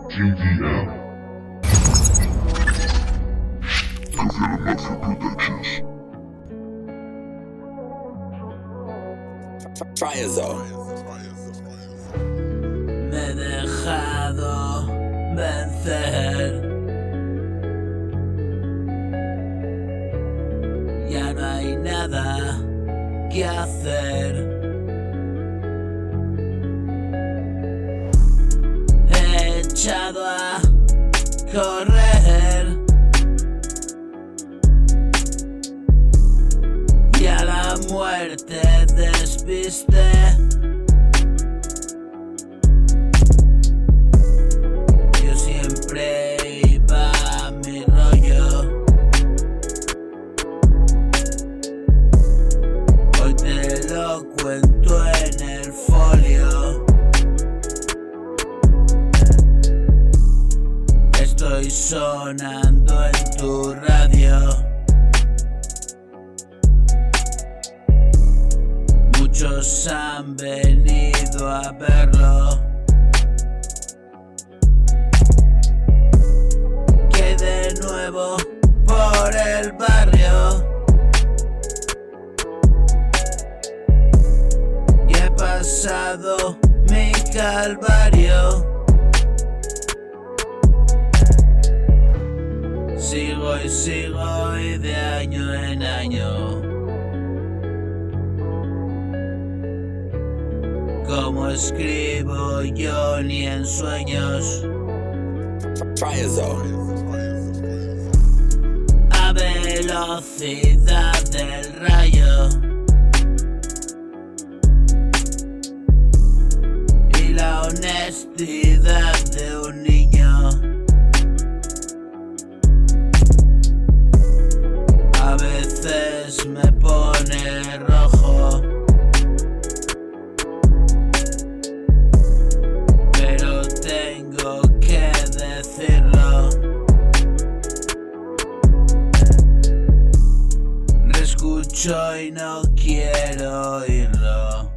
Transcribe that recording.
JDM. Caviar Mafia Productions. Fire Zone. Me he dejado vencer. Ya no hay nada que hacer. He echado a correr y a la muerte despisté. Yo siempre iba a mi rollo. Hoy te lo cuento en el folio. Estoy sonando en tu radio. Muchos han venido a verlo. Que de nuevo por el barrio. Y he pasado mi calvario. Sigo y sigo y de año en año. Como escribo yo ni en sueños. Fire Zone. A velocidad del rayo. Y la honestidad de un niño. A veces me pone rojo, pero tengo que decirlo. Lo escucho y no quiero oírlo.